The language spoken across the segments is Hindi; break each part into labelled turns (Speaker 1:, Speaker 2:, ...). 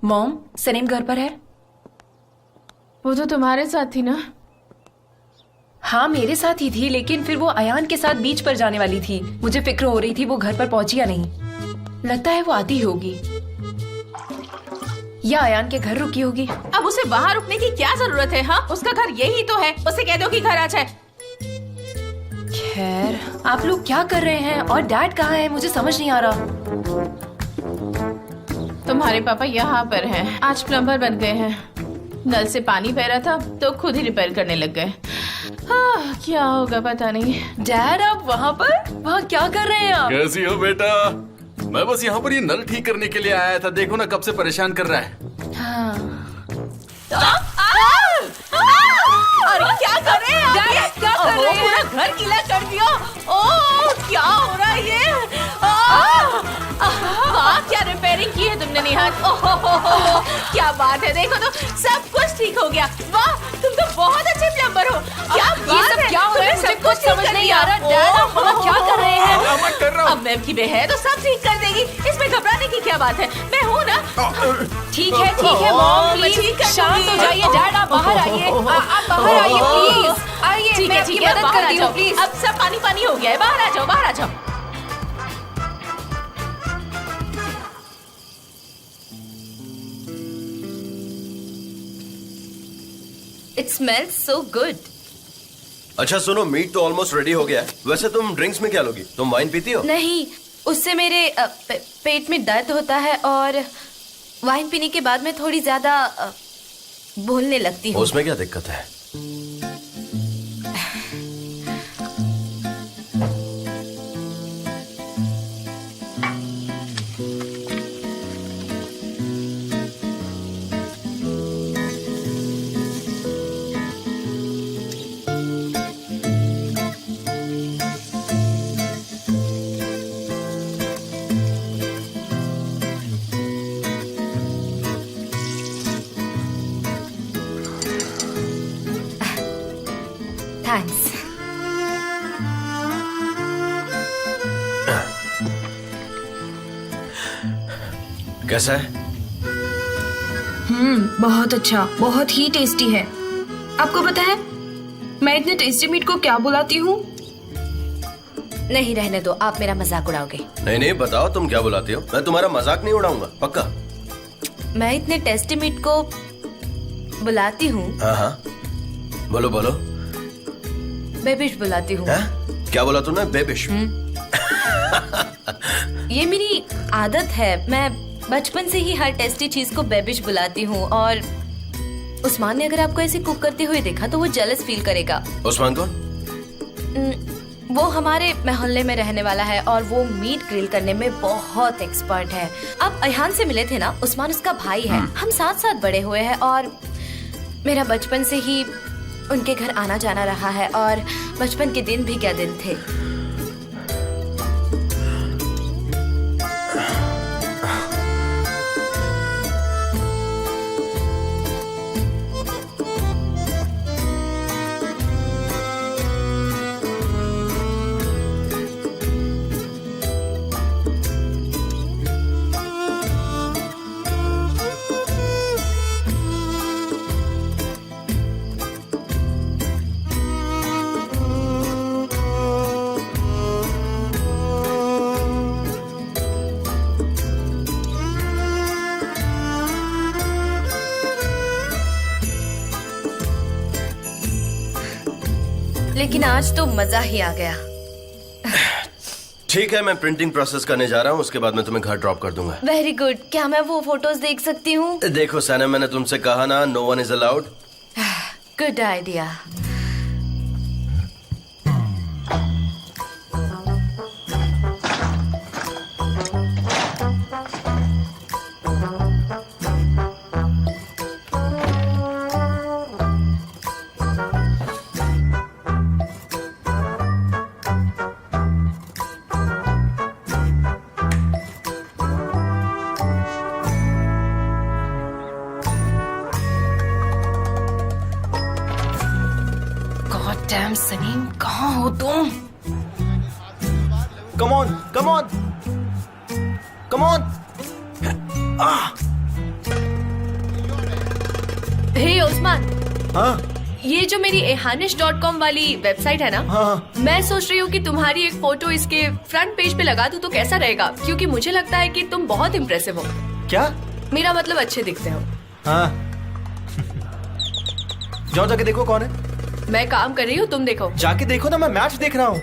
Speaker 1: मॉम, सनीम घर पर है?
Speaker 2: वो तो तुम्हारे साथ थी ना?
Speaker 1: हाँ, मेरे साथ ही थी, लेकिन फिर वो अयान के साथ बीच पर जाने वाली थी। मुझे फिक्र हो रही थी वो घर पर पहुंची या नहीं। लगता है वो आती होगी या अयान के घर रुकी होगी।
Speaker 2: अब उसे वहाँ रुकने की क्या जरूरत है? हाँ, उसका घर यही तो है। उसे कह दो कि घर आ जाए।
Speaker 1: खैर, आप लोग क्या कर रहे हैं और डैड कहाँ है? मुझे समझ नहीं आ रहा।
Speaker 2: तुम्हारे पापा यहाँ पर हैं। आज प्लम्बर बन गए हैं। नल से पानी बह रहा था तो खुद ही रिपेयर करने लग गए। क्या होगा पता नहीं।
Speaker 1: डैड, आप वहाँ पर? वहाँ क्या कर रहे हैं आप?
Speaker 3: कैसी हो बेटा? मैं बस यहाँ पर ये नल ठीक करने के लिए आया था। देखो ना कब से परेशान कर रहा है।
Speaker 1: हाँ।
Speaker 2: अरे क्या कर रहे हैं?
Speaker 1: डैड, क्या कर रहे हैं?
Speaker 2: पूरा घर गीला कर दिया। ओह, क्या हो रहा है ये? क्या रिपेयरिंग की है तुमने निहाल? ओह, क्या बात है। देखो तो सब कुछ ठीक हो गया। वाह, तुम तो बहुत अच्छे प्लम्बर हो। क्या बात है?
Speaker 1: क्या हो रहा है? मुझे
Speaker 2: सब
Speaker 1: कुछ
Speaker 2: कुछ ठीक
Speaker 1: समझ
Speaker 2: कर
Speaker 1: नहीं
Speaker 2: दिया।
Speaker 1: आ रहा। डैड, आप वहाँ क्या कर रहे हैं?
Speaker 3: मैं कर रहा
Speaker 2: अब मैम की बे है तो सब ठीक कर देगी। इसमें घबराने की क्या बात है? मैं हूँ ना।
Speaker 1: ठीक है मॉम,
Speaker 2: मैं ठीक
Speaker 1: प्लीज
Speaker 2: कर
Speaker 1: शांत
Speaker 2: दूंगी।
Speaker 1: हो जाइए। डैड, आप बाहर आइए। आप बाहर आइए प्लीज। आइए,
Speaker 2: ठीक
Speaker 1: मैं
Speaker 2: है,
Speaker 1: आपकी
Speaker 2: ठीक है,
Speaker 1: मदद
Speaker 2: बाहर आ
Speaker 1: करती हूँ
Speaker 2: जाओ।
Speaker 1: प्लीज।
Speaker 2: अब सब पानी पानी हो गया है। बाहर आ जाओ, बाहर आ जाओ।
Speaker 4: It smells so good.
Speaker 5: अच्छा सुनो, मीट तो ऑलमोस्ट रेडी हो गया है। वैसे तुम ड्रिंक्स में क्या लोगी? तुम वाइन पीती हो?
Speaker 4: नहीं, उससे मेरे पेट में दर्द होता है और वाइन पीने के बाद मैं थोड़ी ज्यादा बोलने लगती हूँ।
Speaker 5: उसमें क्या दिक्कत है?
Speaker 4: थैंक्स।
Speaker 5: कैसा है?
Speaker 6: बहुत अच्छा, बहुत ही टेस्टी है। आपको पता है मैं इतने टेस्टी मीट को क्या बुलाती हूँ?
Speaker 4: नहीं, रहने दो, आप मेरा मजाक उड़ाओगे।
Speaker 5: नहीं नहीं, बताओ तुम क्या बुलाती हो। मैं तुम्हारा मजाक नहीं उड़ाऊंगा, पक्का।
Speaker 4: मैं इतने टेस्टी मीट को बुलाती हूँ,
Speaker 5: हाँ हाँ, बोलो बोलो।
Speaker 4: बेबिश बुलाती हूँ।
Speaker 5: हाँ? क्या बोला तुमने? बेबिश?
Speaker 4: ये मेरी आदत है। मैं बचपन से ही हर टेस्टी चीज को बेबिश बुलाती हूँ और उस्मान ने अगर आपको ऐसे कुक करते हुए देखा तो वो जेलस फील करेगा।
Speaker 5: उस्मान कौन?
Speaker 4: वो हमारे मोहल्ले में रहने वाला है और वो मीट ग्रिल करने में बहुत एक्सपर्ट है। आप अयान से मिले थे ना? उस्मान उसका भाई है। हम साथ साथ बड़े हुए हैं और मेरा बचपन से ही उनके घर आना जाना रहा है और बचपन के दिन भी क्या दिन थे। लेकिन आज तो मजा ही आ गया।
Speaker 5: ठीक है, मैं प्रिंटिंग प्रोसेस करने जा रहा हूँ, उसके बाद मैं तुम्हें घर ड्रॉप कर दूंगा।
Speaker 4: Very good. क्या मैं वो फोटोज देख सकती हूँ?
Speaker 5: देखो सनम, मैंने तुमसे कहा ना, no one is allowed.
Speaker 4: Good idea.
Speaker 1: Damn Sanam, कहाँ हो तुम?
Speaker 5: Come on, come on, come on.
Speaker 4: Hey Osman,
Speaker 7: हाँ
Speaker 4: ये जो मेरी ehanish.com वाली वेबसाइट है ना,
Speaker 7: हाँ
Speaker 4: मैं सोच रही हूँ कि तुम्हारी एक फोटो इसके फ्रंट पेज पे लगा दूँ तो कैसा रहेगा, क्योंकि मुझे लगता है कि तुम बहुत इम्प्रेसिव हो।
Speaker 7: क्या?
Speaker 4: मेरा मतलब अच्छे दिखते हो।
Speaker 7: हाँ जाओ जाके देखो कौन है।
Speaker 4: मैं काम कर रही हूँ, तुम देखो।
Speaker 7: जाके देखो ना, मैं मैच देख रहा हूँ।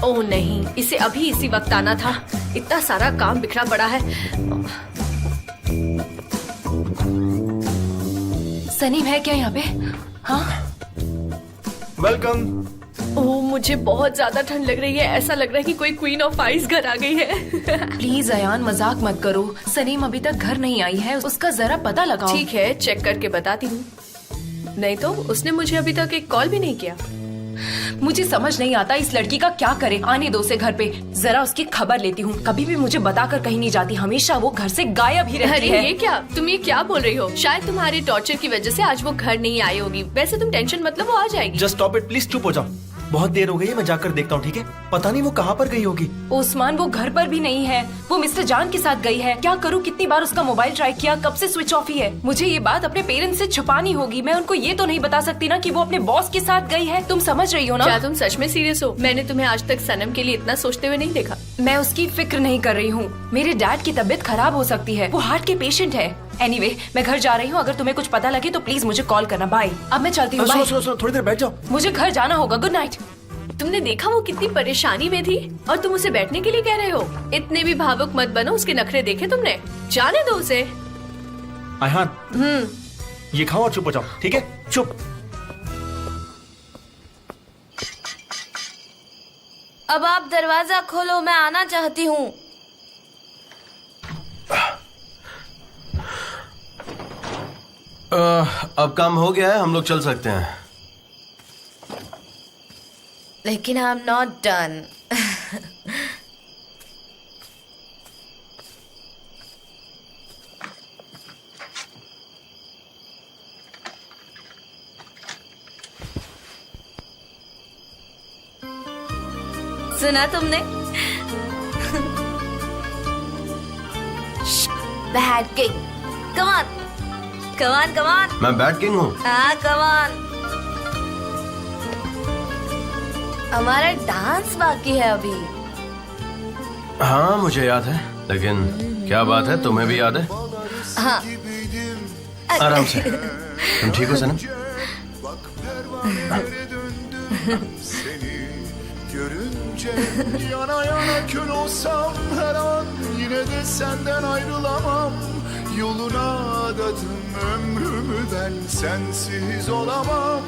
Speaker 4: ओह नहीं, इसे अभी इसी वक्त आना था। इतना सारा काम बिखरा पड़ा है।
Speaker 1: सनीम है क्या यहाँ पे? हाँ
Speaker 7: वेलकम।
Speaker 4: ओह मुझे बहुत ज्यादा ठंड लग रही है। ऐसा लग रहा है कि कोई क्वीन ऑफ आइस घर आ गई है।
Speaker 1: प्लीज अयान, मजाक मत करो। सनीम अभी तक घर नहीं आई है, उसका जरा पता लगाओ।
Speaker 4: ठीक है, चेक करके बताती हूँ। नहीं तो उसने मुझे अभी तक एक कॉल भी नहीं किया।
Speaker 1: मुझे समझ नहीं आता इस लड़की का क्या करे। आने दो उसे घर पे, जरा उसकी खबर लेती हूँ। कभी भी मुझे बताकर कहीं नहीं जाती, हमेशा वो घर से गायब ही रहती
Speaker 4: अरे
Speaker 1: है।
Speaker 4: ये क्या, तुम ये क्या बोल रही हो? शायद तुम्हारे टॉर्चर की वजह से आज वो घर नहीं आई होगी। वैसे तुम टेंशन मतलब, वो आ जाएगी।
Speaker 7: जस्ट स्टॉप इट प्लीज, चुप हो जाओ। बहुत देर हो गई है, मैं जाकर देखता हूँ, ठीक है? पता नहीं वो कहाँ पर गई होगी।
Speaker 1: ओस्मान वो घर पर भी नहीं है, वो मिस्टर जान के साथ गई है। क्या करूँ, कितनी बार उसका मोबाइल ट्राई किया, कब से स्विच ऑफ ही है। मुझे ये बात अपने पेरेंट्स से छुपानी होगी। मैं उनको ये तो नहीं बता सकती ना कि वो अपने बॉस के साथ गई है। तुम समझ रही हो ना?
Speaker 4: क्या तुम सच में सीरियस हो? मैंने तुम्हें आज तक सनम के लिए इतना सोचते हुए नहीं देखा।
Speaker 1: मैं उसकी फिक्र नहीं कर रही हूँ। मेरे डैड की तबीयत खराब हो सकती है, वो हार्ट के पेशेंट है। एनीवे, मैं घर जा रही हूँ। अगर तुम्हें कुछ पता लगे तो प्लीज मुझे कॉल करना। बाय। अब मैं चलती हूँ।
Speaker 7: सुनो
Speaker 1: बाय।
Speaker 7: सुनो सुनो, थोड़ी देर बैठ जाओ।
Speaker 1: मुझे घर जाना होगा। Good night.
Speaker 4: तुमने देखा वो कितनी परेशानी में थी और तुम उसे बैठने के लिए कह रहे हो? इतने भी भावुक मत बनो। उसके नखरे देखे तुमने? जाने दो उसे।
Speaker 7: अयहान ये खाओ और चुप हो जाओ, ठीक है? चुप।
Speaker 4: अब आप दरवाजा खोलो, मैं आना चाहती हूँ।
Speaker 5: अब काम हो गया है, हम लोग चल सकते हैं।
Speaker 4: लेकिन आई एम नॉट डन। सुना तुमने? Bad king, come on come on come on.
Speaker 5: मैं बैट किंग हूँ।
Speaker 4: हाँ कम ऑन। हमारा डांस बाकी है अभी।
Speaker 5: हाँ मुझे याद है, लेकिन क्या बात है, तुम्हें भी याद है?
Speaker 4: हाँ।
Speaker 5: आराम से। तुम ठीक हो सनम?
Speaker 8: Görünce yana yana kül olsam her an yine de senden ayrılamam. Yoluna adadım ömrümü ben sensiz olamam.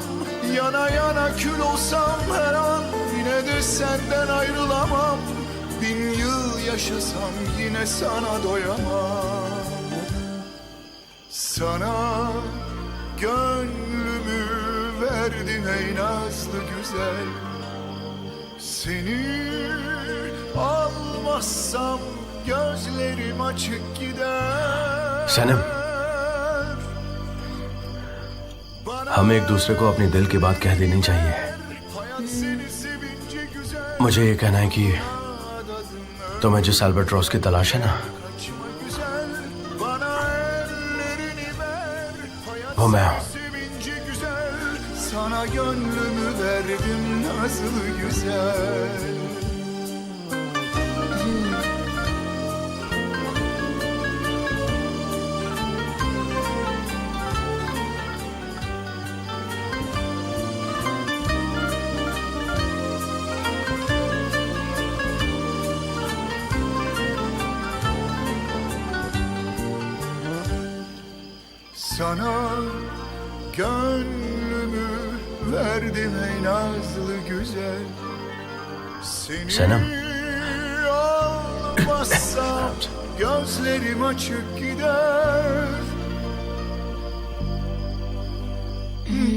Speaker 8: Yana yana kül olsam her an yine de senden ayrılamam. 1000 yıl yaşasam yine sana doyamam. Sana gönlümü verdim ey nazlı güzel. Seni almazsam gözlerim açık gider.
Speaker 5: सनम, हमें एक दूसरे को अपने दिल की बात कह देनी चाहिए।
Speaker 8: Hayat seni sevince güzel.
Speaker 5: मुझे ये कहना है कि तुम्हें जिस अल्बाट्रॉस की तलाश है ना,
Speaker 8: Kaçma güzel. Bana ellerini ver. Hayat
Speaker 5: वो मैं हूँ।
Speaker 8: sevince güzel. Sana gönlümü verdim nazlı güzel. Sana gönlümü verdim ey nazlı güzel. Seni
Speaker 5: Senem.
Speaker 8: almazsam gözlerim açık gider.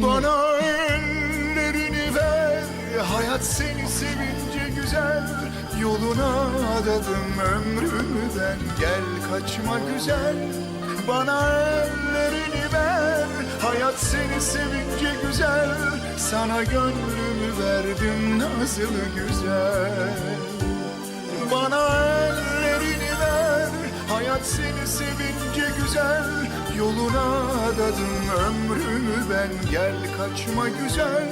Speaker 8: Bana ellerini ver, hayat seni sevince güzel. Yoluna adadım ömrümü ben, gel kaçma güzel. Bana ellerini ver, hayat seni sevince güzel. Sana gönlümü verdim nazlı güzel. Bana ellerini ver, hayat Hayat seni sevince güzel, yoluna adadım ömrümü ben. Gel kaçma güzel,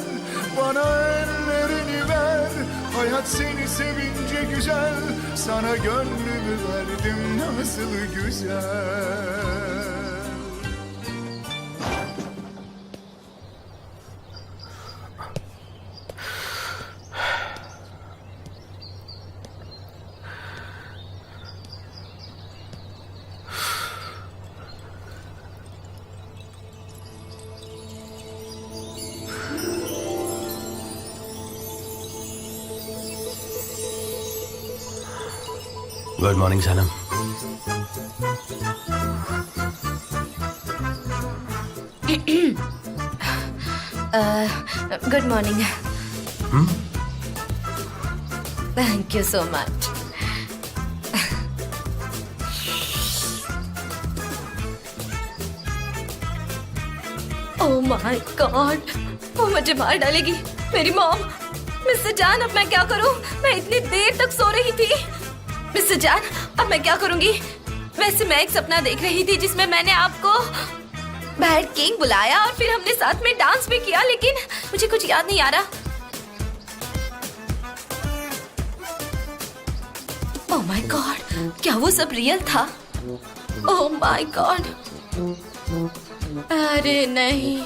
Speaker 8: bana ellerini ver. Hayat seni sevince güzel, sana gönlümü verdim nasıl güzel.
Speaker 5: Good morning Sanam.
Speaker 4: Good morning. Thank you so much. Oh my God, वो मुझे मार डालेगी। मेरी मॉम। मिस्टर जान, अब मैं क्या करूं? मैं इतनी देर तक सो रही थी। मिस्टर जान, अब मैं क्या करूंगी? वैसे मैं एक सपना देख रही थी जिसमें मैंने आपको बैड किंग बुलाया और फिर हमने साथ में डांस भी किया, लेकिन मुझे कुछ याद नहीं आ रहा। ओह माय गॉड, क्या वो सब रियल था? Oh my God. अरे नहीं,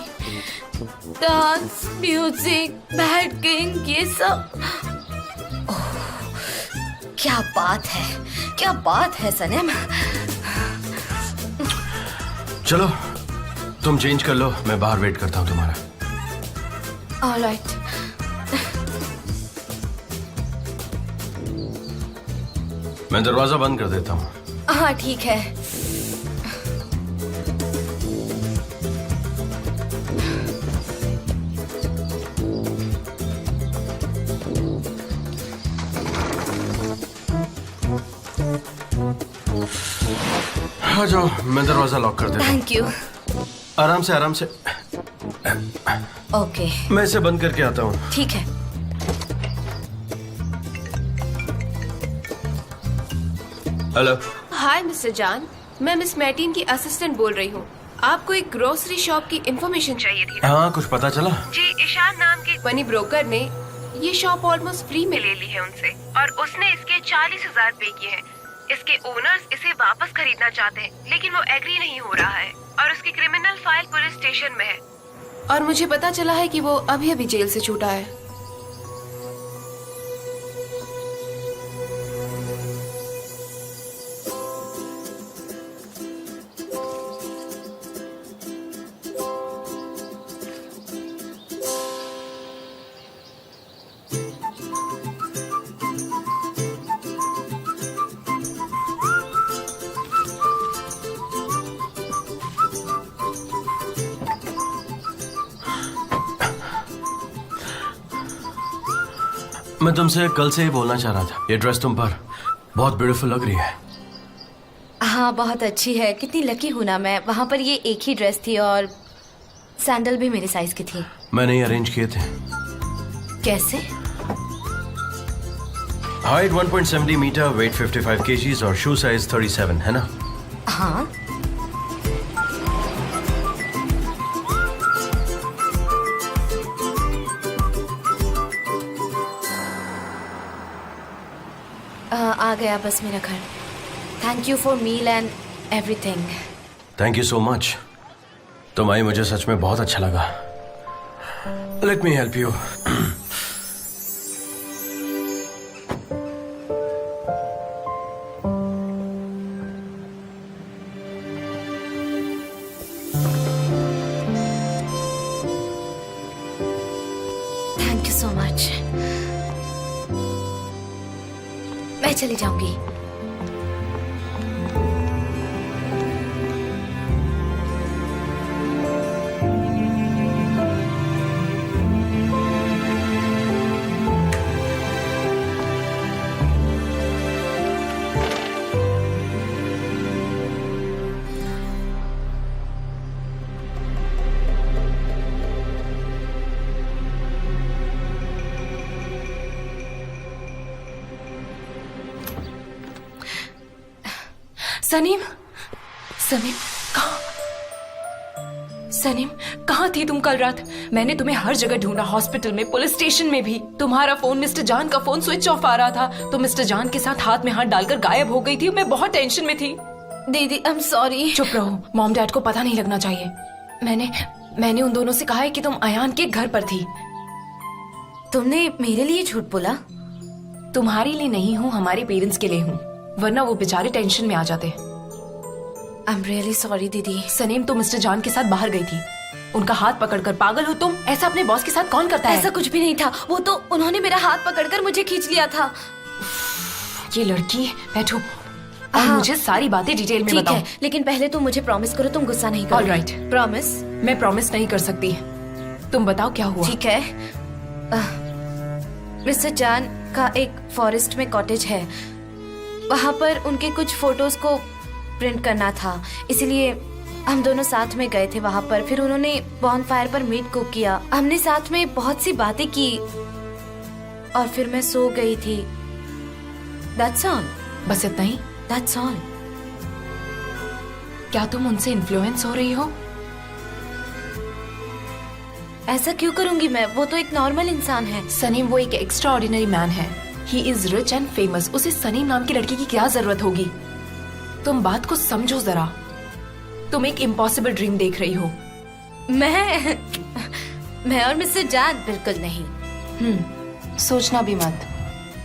Speaker 4: डांस, म्यूजिक, बैड किंग, ये सब। क्या बात है, क्या बात है सनम।
Speaker 5: चलो तुम चेंज कर लो, मैं बाहर वेट करता हूँ तुम्हारा।
Speaker 4: ऑलराइट।
Speaker 5: मैं दरवाजा बंद कर देता हूँ।
Speaker 4: हाँ ठीक है।
Speaker 5: आ जाओ, मैं दरवाजा लॉक कर देता हूँ।
Speaker 4: Thank you.
Speaker 5: आराम से आराम से।
Speaker 4: ओके
Speaker 5: मैं इसे बंद करके आता हूँ।
Speaker 4: ठीक है।
Speaker 5: हेलो।
Speaker 2: हाय मिस्टर जान, मैं मिस मैटीन की असिस्टेंट बोल रही हूँ। आपको एक ग्रोसरी शॉप की इंफॉर्मेशन चाहिए थी ना?
Speaker 5: हाँ, कुछ पता चला?
Speaker 2: जी, ईशान नाम के मनी ब्रोकर ने ये शॉप ऑलमोस्ट फ्री में ले ली है उनसे, और उसने इसके 40,000 पे किए हैं। इसके ओनर्स इसे वापस खरीदना चाहते हैं, लेकिन वो एग्री नहीं हो रहा है और उसकी क्रिमिनल फाइल पुलिस स्टेशन में है। और मुझे पता चला है कि वो अभी अभी जेल से छूटा है।
Speaker 5: मैं तुमसे कल से ही बोलना चाह रहा था, ये ड्रेस तुम पर बहुत ब्यूटीफुल लग रही है।
Speaker 4: हाँ बहुत अच्छी है। कितनी लकी हूँ ना मैं। वहाँ पर ये एक ही ड्रेस थी और सैंडल भी मेरे साइज की थी।
Speaker 5: मैंने ही अरेंज किए थे।
Speaker 4: कैसे?
Speaker 5: हाइट 1.70 मीटर, वेट 55 kgs और शू साइज 37 है ना?
Speaker 4: हाँ आ गया बस मेरा घर। Thank you for meal and everything.
Speaker 5: Thank you so much. तुम आई, मुझे सच में बहुत अच्छा लगा। Let me help you.
Speaker 4: Thank you so much. मैं चली जाऊंगी।
Speaker 1: सनीम, सनीम सनीम, कहाँ थी तुम कल रात? मैंने तुम्हें हर जगह ढूंढा, हॉस्पिटल में, पुलिस स्टेशन में भी। तुम्हारा फोन, मिस्टर जान का फोन स्विच ऑफ आ रहा था। तो मिस्टर जान के साथ हाथ में हाथ डालकर गायब हो गई थी। मैं बहुत टेंशन में थी।
Speaker 4: दीदी आई एम सॉरी।
Speaker 1: चुप रहो, मॉम डैड को पता नहीं लगना चाहिए। मैंने उन दोनों से कहा है कि तुम अयान के घर पर थी।
Speaker 4: तुमने मेरे लिए झूठ बोला?
Speaker 1: तुम्हारे लिए नहीं हूँ, हमारे पेरेंट्स के लिए हूँ, वरना वो बेचारे टेंशन में आ जाते।
Speaker 4: आई एम रियली सॉरी दीदी।
Speaker 1: सनीम, तुम मिस्टर जान के साथ बाहर गई थी, उनका हाथ पकड़कर। पागल हो तुम? ऐसा अपने बॉस के साथ कौन करता है?
Speaker 4: ऐसा कुछ भी नहीं था, वो तो उन्होंने मेरा हाथ पकड़कर मुझे खींच लिया था।
Speaker 1: ये लड़की, बैठो और
Speaker 4: हाँ।
Speaker 1: मुझे सारी बातें डिटेल में
Speaker 4: ठीक
Speaker 1: बताओ।
Speaker 4: है, लेकिन पहले तुम मुझे प्रॉमिस करो तुम गुस्सा नहीं करोगे।
Speaker 1: All right.
Speaker 4: प्रॉमिस?
Speaker 1: मैं प्रॉमिस नहीं कर सकती। तुम बताओ क्या हुआ।
Speaker 4: ठीक है। मिस्टर जान का एक फॉरेस्ट में कॉटेज है, वहाँ पर उनके कुछ फोटोज को प्रिंट करना था, इसलिए हम दोनों साथ में गए थे वहाँ पर। फिर उन्होंने बॉनफायर पर मीट कुक किया, हमने साथ में बहुत सी बातें की और फिर मैं सो गई थी। That's all.
Speaker 1: बस इतना ही?
Speaker 4: That's all.
Speaker 1: क्या तुम उनसे इन्फ्लुएंस हो रही हो?
Speaker 4: ऐसा क्यों करूंगी मैं? वो तो एक नॉर्मल इंसान है।
Speaker 1: सनीम, वो एक एक्स्ट्रा ऑर्डिनरी मैन है। He is rich and famous. उसे सनीम नाम की लड़की की क्या जरूरत होगी? तुम बात को समझो जरा। तुम एक इम्पॉसिबल ड्रीम देख रही हो।
Speaker 4: मैं और मिस्टर जान बिल्कुल नहीं।
Speaker 1: सोचना भी मत,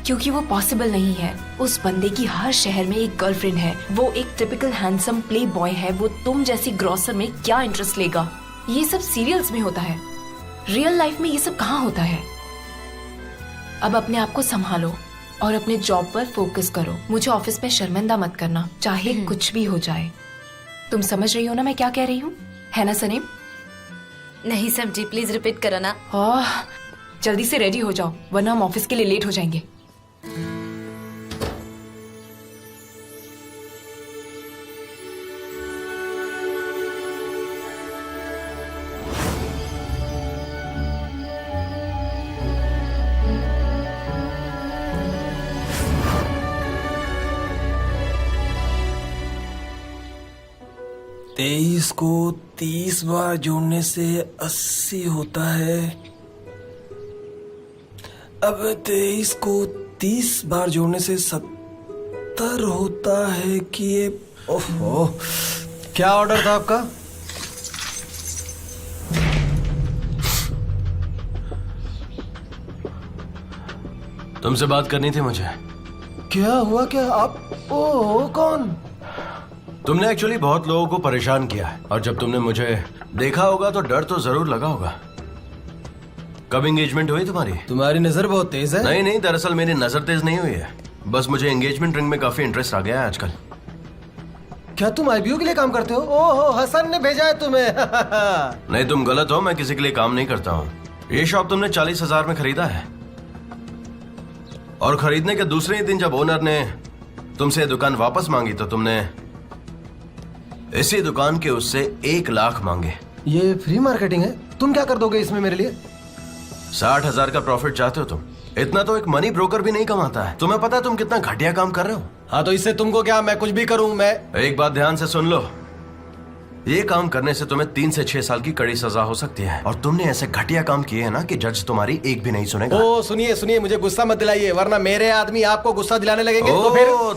Speaker 1: क्योंकि वो पॉसिबल नहीं है। उस बंदे की हर शहर में एक गर्लफ्रेंड है। वो एक टिपिकल हैंडसम प्ले बॉय है। वो तुम जैसी ग्रॉसर में क्या इंटरेस्ट लेगा? ये सब सीरियल्स में होता है, रियल लाइफ में ये सब कहाँ होता है? अब अपने आप को संभालो और अपने जॉब पर फोकस करो। मुझे ऑफिस में शर्मिंदा मत करना, चाहे कुछ भी हो जाए। तुम समझ रही हो ना मैं क्या कह रही हूँ, है ना सनीम?
Speaker 4: नहीं समझी, प्लीज रिपीट करो ना।
Speaker 1: जल्दी से रेडी हो जाओ, वरना हम ऑफिस के लिए लेट हो जाएंगे।
Speaker 5: तेईस को 30 बार जोड़ने से 80 होता है। अब 23 को 30 बार जोड़ने से 70 होता है कि ये ओहो, क्या ऑर्डर था आपका? तुमसे बात करनी थी मुझे। क्या हुआ? क्या आप ओह कौन? तुमने एक्चुअली बहुत लोगों को परेशान किया है, और जब तुमने मुझे देखा होगा तो डर तो जरूर लगा होगा। कब एंगेजमेंट हुई तुम्हारी? तुम्हारी नजर बहुत तेज है। नहीं, दरअसल मेरी नजर तेज नहीं हुई है, बस मुझे एंगेजमेंट रिंग में काफी इंटरेस्ट आ गया है आजकल। क्या तुम आईबीओ के लिए काम करते हो? ओहो, हसन ने भेजा है तुम्हें। नहीं, तुम गलत हो, मैं किसी के लिए काम नहीं करता हूँ। ये शॉप तुमने 40,000 में खरीदा है, और खरीदने के दूसरे ही दिन जब ओनर ने तुमसे दुकान वापस मांगी तो तुमने इसी दुकान के उससे 1 लाख मांगे। ये फ्री मार्केटिंग है। तुम क्या कर दोगे इसमें मेरे लिए? 60,000 का प्रॉफिट चाहते हो तुम? इतना तो एक मनी ब्रोकर भी नहीं कमाता है। तुम्हें पता है तुम कितना घटिया काम कर रहे हो? हाँ, तो इससे तुमको क्या? मैं कुछ भी करूं। मैं एक बात ध्यान से सुन लो, ये काम करने से तुम्हें 3 से 6 साल की कड़ी सजा हो सकती है, और तुमने ऐसे घटिया काम किए हैं ना कि जज तुम्हारी एक भी नहीं सुनेगा। ओ सुनिए, मुझे गुस्सा मत दिलाइए, वरना मेरे आदमी आपको गुस्सा दिलाने लगेंगे।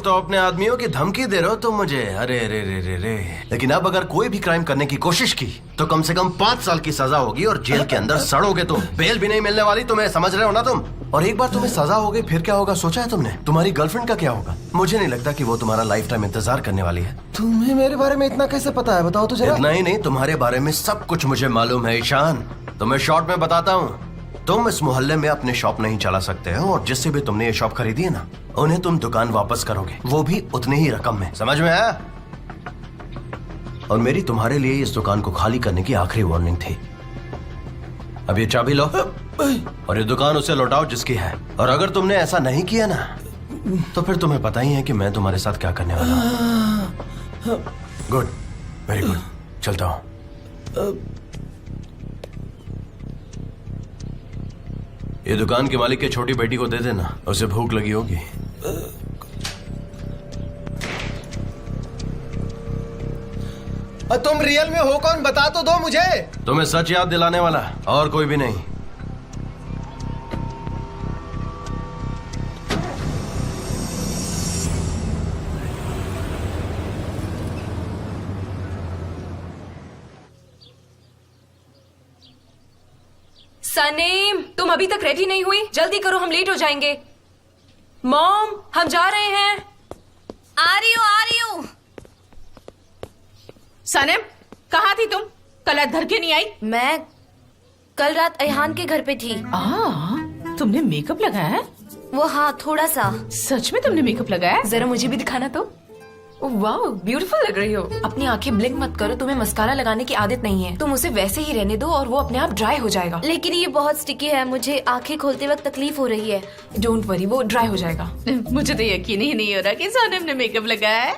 Speaker 5: तो अपने आदमियों की धमकी दे रहे हो तुम मुझे? अरे रे रे रे रे। लेकिन अब अगर कोई भी क्राइम करने की कोशिश की तो कम से कम 5 साल की सजा होगी, और जेल के अंदर सड़ोगे तुम। बेल भी नहीं मिलने वाली तुम्हें, समझ रहे हो ना तुम? और एक बार तुम्हें सजा हो गई फिर क्या होगा, सोचा है तुमने? तुम्हारी गर्लफ्रेंड का क्या होगा? मुझे नहीं लगता कि वो तुम्हारा लाइफ टाइम इंतजार करने वाली है। तुम्हें मेरे बारे में इतना कैसे पता है, बताओ तो जरा। इतना ही नहीं, तुम्हारे बारे में सब कुछ मुझे मालूम है ईशान। तो मैं शॉर्ट में बताता हूँ, तुम इस मोहल्ले में अपने शॉप नहीं चला सकते हो, और जिससे भी तुमने ये शॉप खरीदी है ना, उन्हें तुम दुकान वापस करोगे, वो भी उतनी ही रकम में। समझ में आया? और मेरी तुम्हारे लिए इस दुकान को खाली करने की आखिरी वार्निंग थी। अब ये चाबी लो और ये दुकान उसे लौटाओ जिसकी है। और अगर तुमने ऐसा नहीं किया ना, तो फिर तुम्हें पता ही है कि मैं तुम्हारे साथ क्या करने वाला हूँ। गुड, वेरी गुड, चलता हूँ। ये दुकान के मालिक के छोटी बेटी को दे देना, उसे भूख लगी होगी।
Speaker 9: और तुम रियल में हो कौन, बता तो दो मुझे।
Speaker 5: तुम्हें सच याद दिलाने वाला और कोई भी नहीं।
Speaker 1: सनीम, तुम अभी तक रेडी नहीं हुई? जल्दी करो, हम लेट हो जाएंगे। मॉम, हम जा रहे हैं।
Speaker 4: आ रही हूँ।
Speaker 10: सनम, कहाँ थी तुम? कल रात घर क्यों नहीं आई?
Speaker 4: मैं कल रात अयहान के घर पे थी।
Speaker 10: तुमने मेकअप लगाया है?
Speaker 4: वो हाँ, थोड़ा सा।
Speaker 10: सच में तुमने मेकअप लगाया है?
Speaker 1: जरा मुझे भी दिखाना तो। वाह, ब्यूटीफुल लग रही हो। अपनी आंखें ब्लिंक मत करो, तुम्हें मस्कारा लगाने की आदत नहीं है। तुम उसे वैसे ही रहने दो और वो अपने आप ड्राई हो जाएगा।
Speaker 4: लेकिन ये बहुत स्टिकी है, मुझे आंखें खोलते वक्त तकलीफ हो रही है।
Speaker 1: डोंट वरी, वो ड्राई हो जाएगा।
Speaker 10: मुझे तो यकीन ही नहीं हो रहा कि सनम ने मेकअप लगाया है।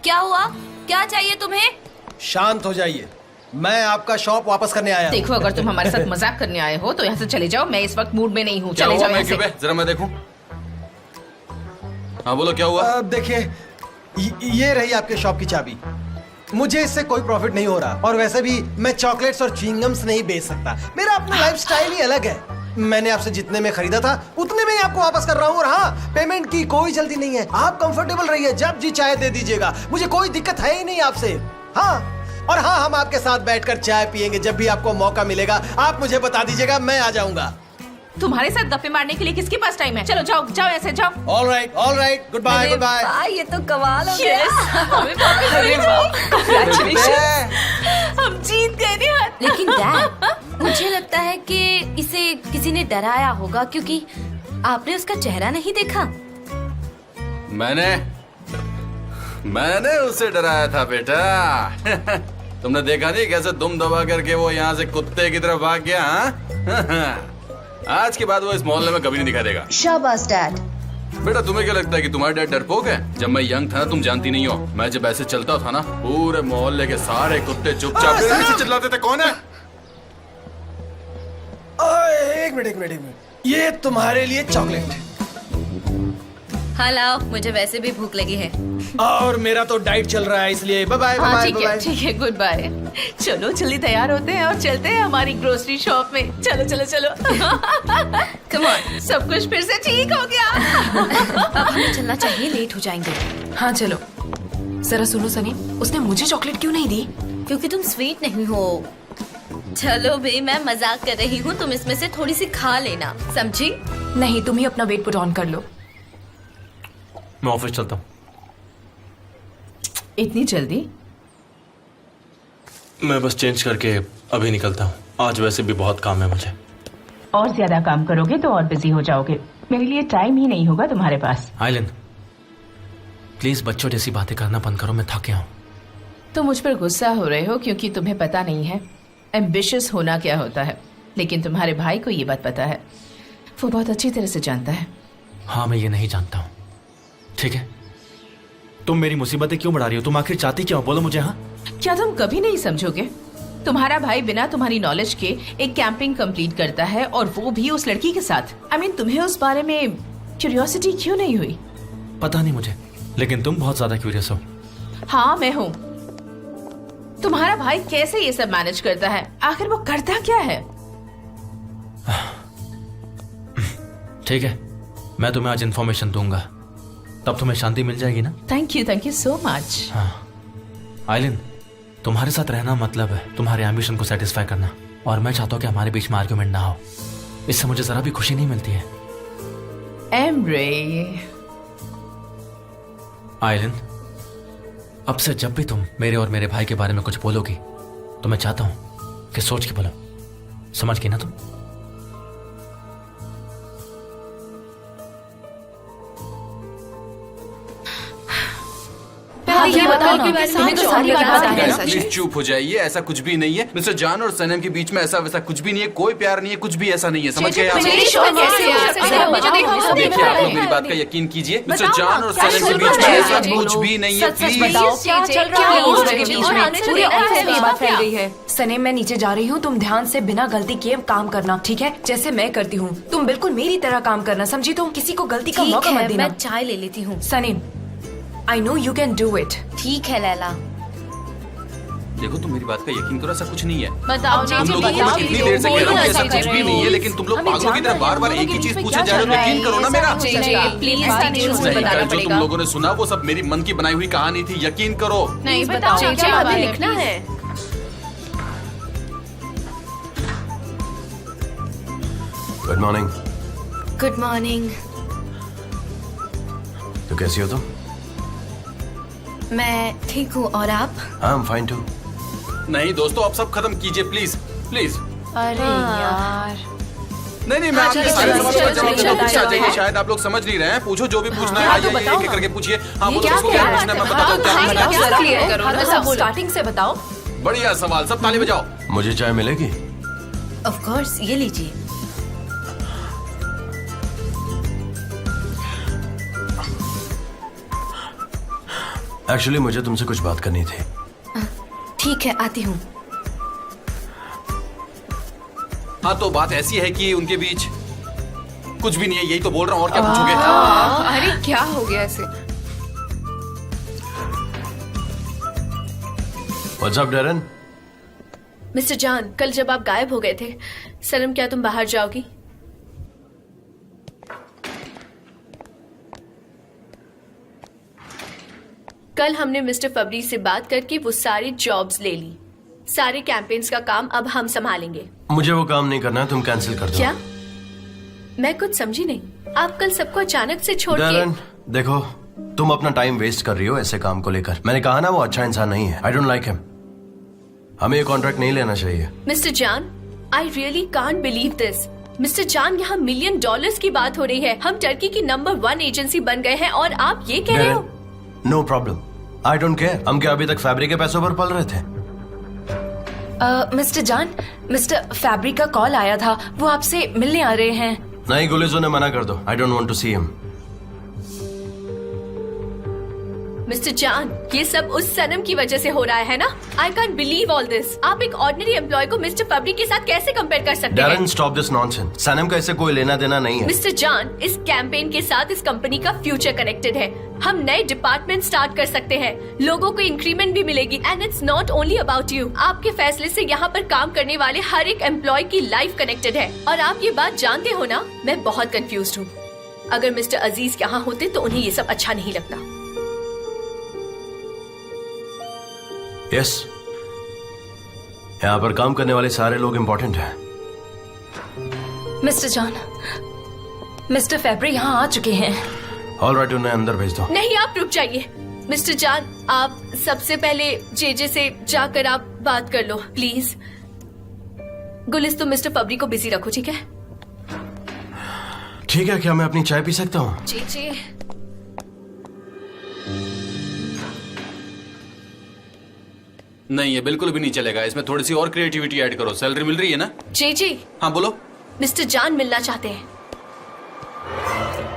Speaker 4: क्या हुआ? क्या चाहिए तुम्हें?
Speaker 9: शांत हो जाइए, मैं आपका शॉप वापस करने आया हूं।
Speaker 10: देखो, अगर तुम हमारे साथ मजाक करने आए हो तो यहाँ से चले जाओ। मैं इस वक्त मूड में नहीं हूँ।
Speaker 3: क्या
Speaker 10: चले
Speaker 3: हुआ?
Speaker 10: जाओ
Speaker 3: मैं
Speaker 10: यहाँ
Speaker 3: क्यों
Speaker 10: से।
Speaker 3: बे? जरा मैं देखूं। हाँ बोलो, क्या हुआ?
Speaker 9: देखिए, ये रही आपके शॉप की चाबी। मुझे इससे कोई प्रॉफिट नहीं हो रहा, और वैसे भी मैं चॉकलेट्स और च्युइंगम्स नहीं बेच सकता। मेरा अपना लाइफस्टाइल ही अलग है। मैंने आपसे जितने में खरीदा था उतने में ही आपको वापस कर रहा हूँ। और हाँ, पेमेंट की कोई जल्दी नहीं है। आप कंफर्टेबल रहिए, जब जी चाय दे दीजिएगा, मुझे कोई दिक्कत है ही नहीं आपसे। हाँ, और हाँ, हम आपके साथ बैठकर चाय पियेंगे। जब भी आपको मौका मिलेगा आप मुझे बता दीजिएगा, मैं आ जाऊंगा।
Speaker 10: तुम्हारे साथ गप्पे मारने के लिए किसके पास टाइम है? चलो जाओ जाओ, ऐसे जाओ।
Speaker 9: All right, goodbye, goodbye.
Speaker 4: ये तो कमाल हो गया।
Speaker 10: हम जीत गए यार।
Speaker 4: लेकिन डैड, मुझे लगता है कि इसे किसी ने डराया होगा, क्योंकि आपने उसका चेहरा नहीं देखा।
Speaker 3: मैंने उसे डराया था बेटा। तुमने देखा नहीं कैसे दुम दबा करके वो यहाँ से कुत्ते की तरफ भाग गया? हाँ? आज के बाद वो इस मोहल्ले में कभी नहीं दिखाई देगा।
Speaker 4: शाबाश डैड।
Speaker 3: बेटा, तुम्हें क्या लगता है कि तुम्हारे डैड डरपोक है? जब मैं यंग था ना, तुम जानती नहीं हो, मैं जब ऐसे चलता था ना, पूरे मोहल्ले के सारे कुत्ते चुपचाप मेरे पीछे चिल्लाते थे। कौन है?
Speaker 9: एक मिनट, ये तुम्हारे लिए चॉकलेट।
Speaker 4: हाँ लाओ, मुझे वैसे भी भूख लगी है।
Speaker 9: और मेरा तो डाइट चल रहा है, इसलिए बाय बाय।
Speaker 10: हाँ ठीक है, गुड बाय। चलो जल्दी तैयार होते हैं और चलते हैं हमारी ग्रोसरी शॉप में। चलो चलो चलो।
Speaker 4: कम ऑन,
Speaker 10: सब कुछ फिर से ठीक हो गया।
Speaker 4: अब हमें चलना चाहिए, लेट हो जाएंगे।
Speaker 1: हाँ चलो। जरा सुनो सनी, उसने मुझे चॉकलेट क्यों नहीं दी?
Speaker 4: क्योंकि तुम स्वीट नहीं हो। चलो भी, मैं मजाक कर रही हूँ, तुम इसमें से थोड़ी सी खा लेना, समझी?
Speaker 1: नहीं, तुम ही अपना वेट पुट ऑन कर लो।
Speaker 7: मैं ऑफिस चलता हूँ।
Speaker 10: इतनी जल्दी?
Speaker 7: मैं बस चेंज करके अभी निकलता हूँ। आज वैसे भी बहुत काम है मुझे।
Speaker 10: और ज्यादा काम करोगे तो और बिजी हो जाओगे। मेरे लिए टाइम ही नहीं होगा तुम्हारे पास।
Speaker 7: आइलन, प्लीज बच्चों जैसी बातें करना बंद करो, मैं थक गया हूँ।
Speaker 10: तुम मुझ पर गुस्सा हो रहे हो क्योंकि तुम्हें पता नहीं है एम्बिशियस होना क्या होता है। लेकिन तुम्हारे भाई को ये बात पता है, वो बहुत अच्छी तरह से जानता है।
Speaker 7: हाँ, मैं ये नहीं जानता हूँ। ठीक है, तुम मेरी मुसीबतें क्यों बढ़ा रही हो? तुम आखिर चाहती क्या हो? बोलो मुझे। हाँ,
Speaker 10: क्या तुम कभी नहीं समझोगे? तुम्हारा भाई बिना तुम्हारी नॉलेज के एक कैंपिंग कंप्लीट करता है, और वो भी उस लड़की के साथ। तुम्हें उस बारे में क्यूरियोसिटी क्यों नहीं हुई?
Speaker 7: पता नहीं मुझे, लेकिन तुम बहुत ज्यादा क्यूरियस हो।
Speaker 10: हाँ, मैं हूँ। तुम्हारा भाई कैसे ये सब मैनेज करता है? आखिर वो करता क्या है?
Speaker 7: ठीक है, मैं तुम्हें आज इन्फॉर्मेशन दूंगा, तब तुम्हें शांति मिल जाएगी ना?
Speaker 10: Thank you so much.
Speaker 7: हाँ आइलिन, तुम्हारे साथ रहना मतलब है तुम्हारे एम्बिशन को सेटिस्फाई करना, और मैं चाहता हूँ कि हमारे बीच में आर्ग्यूमेंट ना हो। इससे मुझे जरा भी खुशी नहीं मिलती है।
Speaker 10: एम्ब्रे।
Speaker 7: आइलिन, अब से जब भी तुम मेरे और मेरे भाई के बारे में कुछ बोलोगी तो मैं चाहता हूँ कि सोच के बोलो। समझ गई ना तुम?
Speaker 1: ये बताओ कि तुम्हें तो सारी बात पता है।
Speaker 3: प्लीज चुप हो जाइए, ऐसा कुछ भी नहीं है। मिस्टर जान और सनम के बीच में ऐसा वैसा कुछ भी नहीं है, कोई प्यार नहीं है, कुछ भी ऐसा नहीं है। समझ गए आप? देखिए, आप लोग मेरी बात का यकीन कीजिए। मिस्टर जान और सनम के बीच में ऐसा कुछ भी नहीं है। प्लीज
Speaker 1: क्या चल रहा है पूरे ऑफिस में? ये बात फैल गई है। सनी, मैं नीचे जा रही हूँ, तुम ध्यान से बिना गलती किए काम करना, ठीक है? जैसे मैं करती हूँ, तुम बिल्कुल मेरी तरह काम करना, समझी? तुम किसी को गलती का मौका मत देना।
Speaker 4: मैं चाय ले लेती हूँ।
Speaker 1: Sunny, I know you can do it.
Speaker 4: ठीक है लैला।
Speaker 3: देखो तुम मेरी बात का यकीन करो, ऐसा कुछ नहीं है।
Speaker 10: बताओ
Speaker 1: अब
Speaker 10: ना,
Speaker 3: तुम लोगों को मैं कितनी देर से कह रहा हूँ कि ऐसा कुछ भी नहीं है, लेकिन तुम लोग पागलों की तरह बार बार एक ही चीज पूछे जा रहे हो। यकीन करो ना मेरा।
Speaker 4: प्लीज
Speaker 3: नहीं, कल जो तुम लोगों ने सुना वो सब मेरी मन की बनाई हुई कहानी थी, यकीन करो।
Speaker 10: नहीं बताओ क्या बात है?
Speaker 2: लिखना है।
Speaker 5: Good morning.
Speaker 4: Good morning.
Speaker 5: तो कैसी हो तुम?
Speaker 4: मैं ठीक हूँ, और आप?
Speaker 5: I am fine too.
Speaker 3: नहीं दोस्तों, आप सब खत्म कीजिए प्लीज प्लीज।
Speaker 1: अरे यार,
Speaker 3: नहीं, मैं आपके सारे सवालों का जवाब देना पूछना चाहिए। शायद आप लोग समझ नहीं रहे हैं। पूछो जो भी पूछना है, आइए एक एक करके पूछिए। हाँ बोलो, किसको क्या पूछना है मैं बताता हूँ। क्या पूछना है?
Speaker 1: बताओ, स्टार्टिंग से बताओ।
Speaker 3: बढ़िया सवाल, सब ताली बजाओ।
Speaker 5: मुझे चाय मिलेगी?
Speaker 4: ऑफ कोर्स, ये लीजिए।
Speaker 5: एक्चुअली मुझे तुमसे कुछ बात करनी थी।
Speaker 4: ठीक है, आती हूँ।
Speaker 3: हाँ तो बात ऐसी है कि उनके बीच कुछ भी नहीं है, यही तो बोल रहा हूँ। और क्या पूछोगे?
Speaker 2: अरे क्या हो गया ऐसे?
Speaker 5: What's up Darren?
Speaker 11: Mister John, कल जब आप गायब हो गए थे, सनम क्या तुम बाहर जाओगी? कल हमने मिस्टर फबरी से बात करके वो सारी जॉब्स ले ली। सारे कैंपेन्स का काम अब हम संभालेंगे।
Speaker 5: मुझे वो काम नहीं करना है, तुम कैंसिल कर दो।
Speaker 11: क्या? मैं कुछ समझी नहीं। आप कल सबको अचानक से छोड़ के।
Speaker 5: डैरन, देखो तुम अपना टाइम वेस्ट कर रही हो ऐसे काम को लेकर। मैंने कहा ना वो अच्छा इंसान नहीं है। I don't like him. हमें ये कॉन्ट्रैक्ट नहीं लेना चाहिए।
Speaker 11: Mister John, I really can't believe this. Mister John, यहाँ $1 मिलियन की बात हो रही है। हम टर्की की नंबर 1 एजेंसी बन गए हैं और आप ये कह रहे हो?
Speaker 5: No problem, I don't care. हम क्या अभी तक फैब्रिक के पैसों पर पल रहे थे?
Speaker 1: मिस्टर जॉन, मिस्टर फैब्रिक का कॉल आया था, वो आपसे मिलने आ रहे हैं।
Speaker 5: नहीं, गुलेजो ने मना कर दो। I don't want to see him.
Speaker 11: Mister John, ये सब उस सनम की वजह से हो रहा है ना? I can't believe all this. आप एक ऑर्डिनरी एम्प्लॉय को मिस्टर फैब्री के साथ कैसे कंपेयर कर सकते हैं?
Speaker 5: Darren, stop this nonsense. Sanam का इससे कोई लेना देना नहीं है।
Speaker 11: मिस्टर जॉन, इस कैंपेन के साथ इस कंपनी का फ्यूचर कनेक्टेड है। हम नए डिपार्टमेंट स्टार्ट कर सकते हैं, लोगों को इंक्रीमेंट भी मिलेगी। And it's not only about you. आपके फैसले से यहाँ पर काम करने वाले हर एक एम्प्लॉय की लाइफ कनेक्टेड है। और आप ये बात जानते हो ना, मैं बहुत कंफ्यूज हूँ। अगर मिस्टर अजीज यहाँ होते तो उन्हें ये सब अच्छा नहीं लगता।
Speaker 5: यस, यहाँ पर काम करने वाले सारे लोग इम्पोर्टेंट हैं।
Speaker 1: मिस्टर जॉन, मिस्टर फैब्री यहाँ आ चुके हैं।
Speaker 5: ऑलराइट, उन्हें अंदर भेज दो।
Speaker 11: नहीं, आप रुक जाइए। मिस्टर जॉन, आप सबसे पहले जेजे से जाकर आप बात कर लो प्लीज। गुलिस, तुम मिस्टर फैब्री को बिजी रखो, ठीक है?
Speaker 5: ठीक है, क्या मैं अपनी चाय पी सकता हूँ?
Speaker 11: जी जी।
Speaker 3: नहीं, ये बिल्कुल भी नहीं चलेगा। इसमें थोड़ी सी और क्रिएटिविटी ऐड करो। सैलरी मिल रही है ना?
Speaker 11: जी जी।
Speaker 3: हाँ बोलो।
Speaker 11: मिस्टर जॉन मिलना चाहते हैं।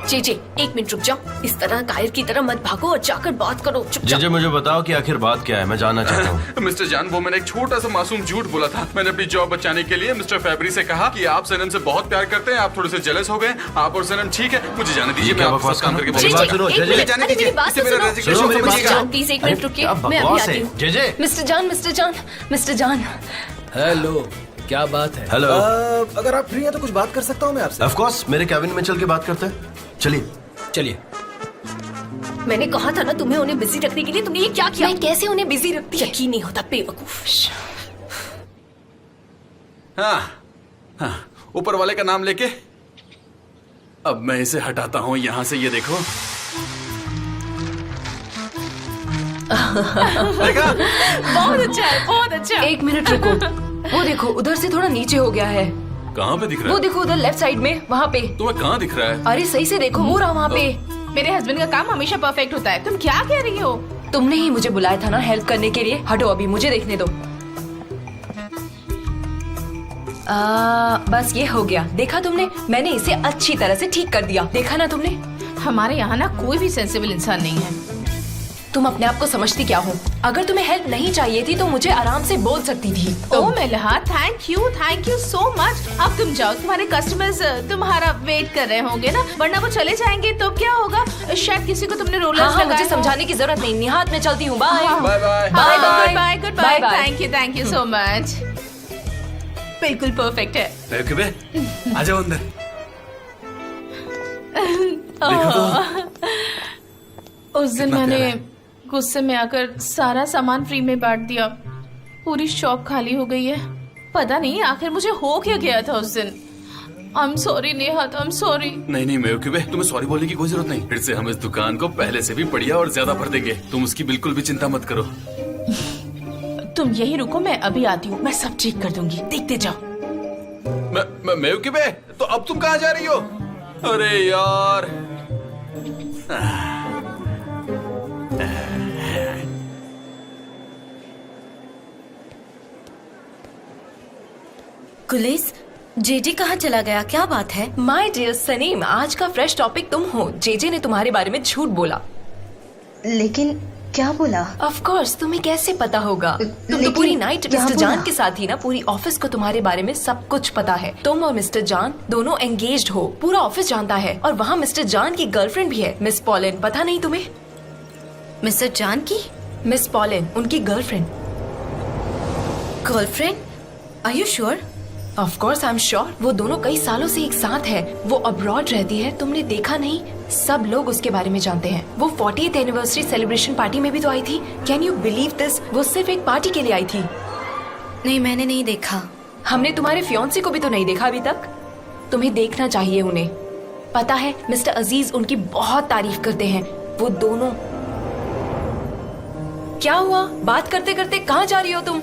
Speaker 11: जी जी, 1 मिनट रुक जाओ। इस तरह कायर की तरह मत भागो और जाकर बात करो। चुपचाप।
Speaker 5: जी, मुझे बताओ कि आखिर बात क्या है, मैं जानना चाहता हूँ।
Speaker 3: मिस्टर जान, वो मैंने एक छोटा सा मासूम झूठ बोला था। मैंने अपनी जॉब बचाने के लिए मिस्टर फैब्री से कहा कि आप सनम से बहुत प्यार करते हैं, आप थोड़े से जेलस हो गए। आप और सनम ठीक है, मुझे जाने दीजिए। मैं आपके साथ काम करके
Speaker 11: जी जी,
Speaker 3: बहुत
Speaker 11: एक मिनट। अरे मेरी बात तो सुनो। मिस्टर जॉन, प्लीज 1 मिनट रुकिए, मैं अभी आती हूँ।
Speaker 5: जे
Speaker 1: mister John, mister John, mister John.
Speaker 12: Hello, क्या बात है?
Speaker 5: हेलो।
Speaker 12: अगर आप फ्री हैं तो कुछ बात कर सकता हूँ मैं आपसे?
Speaker 5: ऑफ कोर्स, मेरे कैबिन में चल के बात करते हैं। चलिए
Speaker 12: चलिए।
Speaker 11: मैंने कहा था ना तुम्हें उन्हें बिजी रखने के लिए, तुमने ये क्या किया?
Speaker 1: मैं कैसे उन्हें बिजी रखती?
Speaker 11: यकीन नहीं होता, बेवकूफ।
Speaker 3: हाँ, ऊपर वाले का नाम लेके अब मैं इसे हटाता हूँ यहाँ से। ये देखो, देखा?
Speaker 1: बहुत अच्छा है, बहुत अच्छा। 1 मिनट रुको। वो देखो, उधर से थोड़ा नीचे हो गया है।
Speaker 3: कहाँ पे दिख रहा
Speaker 1: वो
Speaker 3: है?
Speaker 1: देखो उधर लेफ्ट साइड में, वहाँ पे।
Speaker 3: तुम्हें कहाँ दिख रहा है?
Speaker 1: अरे सही से देखो, वो रहा वहाँ पे।
Speaker 10: मेरे हस्बैंड का काम हमेशा परफेक्ट होता है। तुम क्या कह रही हो?
Speaker 1: तुमने ही मुझे बुलाया था ना हेल्प करने के लिए। हटो, अभी मुझे देखने दो। बस ये हो गया। देखा तुमने? मैंने इसे अच्छी तरह से ठीक कर दिया। देखा ना तुमने?
Speaker 10: हमारे यहाँ ना कोई भी सेंसिबल इंसान नहीं है।
Speaker 1: तुम अपने आप को समझती क्या हो? अगर तुम्हें हेल्प नहीं चाहिए थी तो मुझे आराम से बोल सकती थी।
Speaker 10: ओ मेलहा, थैंक यू सो मच। अब तुम जाओ, तुम्हारे कस्टमर्स तुम्हारा वेट कर रहे होंगे ना, वरना वो चले जाएंगे तो क्या होगा? शायद किसी को तुमने रोलर्स
Speaker 1: हाँ,
Speaker 10: लगाए
Speaker 1: मुझे समझाने की जरूरत नहीं। निहात, मैं चलती हूँ। Bye
Speaker 3: bye bye.
Speaker 1: Bye
Speaker 10: goodbye. Thank you so much. बिल्कुल परफेक्ट है।
Speaker 3: आ जाओ अंदर। देखो तो
Speaker 10: उस दिन मैंने गुस्से में आकर सारा सामान फ्री में बांट दिया। पूरी शॉप खाली हो गई है। पता नहीं आखिर मुझे हो क्या गया था उस दिन। I am sorry Nehat, I am sorry.
Speaker 3: नहीं बेवकूफे, तुम्हें सॉरी बोलने की कोई जरूरत नहीं। फिर से हम इस दुकान को पहले से भी बढ़िया और ज्यादा भर देंगे। तुम उसकी बिल्कुल भी चिंता मत करो।
Speaker 10: तुम यही रुको, मैं अभी आती हूँ। मैं सब ठीक कर दूंगी, देखते जाओ।
Speaker 3: बेवकूफे, तो अब तुम कहाँ जा रही हो? अरे यार।
Speaker 4: गुलेस, जेजे कहाँ चला गया? क्या बात है?
Speaker 1: माय डियर सनीम, आज का फ्रेश टॉपिक तुम हो। जेजे ने तुम्हारे बारे में झूठ बोला।
Speaker 4: लेकिन क्या बोला?
Speaker 1: ऑफ कोर्स, तुम्हें कैसे पता होगा? तुम तो पूरी नाइट मिस्टर जान के साथ ही ना। पूरी ऑफिस को तुम्हारे बारे में सब कुछ पता है। तुम और मिस्टर जान दोनों एंगेज्ड हो, पूरा ऑफिस जानता है। और वहाँ मिस्टर जान की गर्लफ्रेंड भी है, मिस पॉलिन। पता नहीं तुम्हें?
Speaker 4: मिस्टर जान की
Speaker 1: मिस पॉलिन, उनकी girlfriend.
Speaker 4: Girlfriend? Are you sure?
Speaker 1: Of course I am sure. वो दोनों कई सालों से एक साथ है। वो अब्रॉड रहती है, तुमने देखा नहीं? सब लोग उसके बारे में जानते हैं। वो 40th एनिवर्सरी सेलिब्रेशन पार्टी में भी तो आई थी। Can you believe this? वो सिर्फ एक पार्टी के लिए आई थी।
Speaker 4: नहीं, मैंने नहीं देखा।
Speaker 1: हमने तुम्हारे फियांसे को भी तो नहीं देखा अभी तक। तुम्हें देखना चाहिए उन्हें। पता है, मिस्टर अजीज उनकी बहुत तारीफ करते हैं। वो दोनों। क्या हुआ? बात करते करते कहाँ जा रही हो तुम?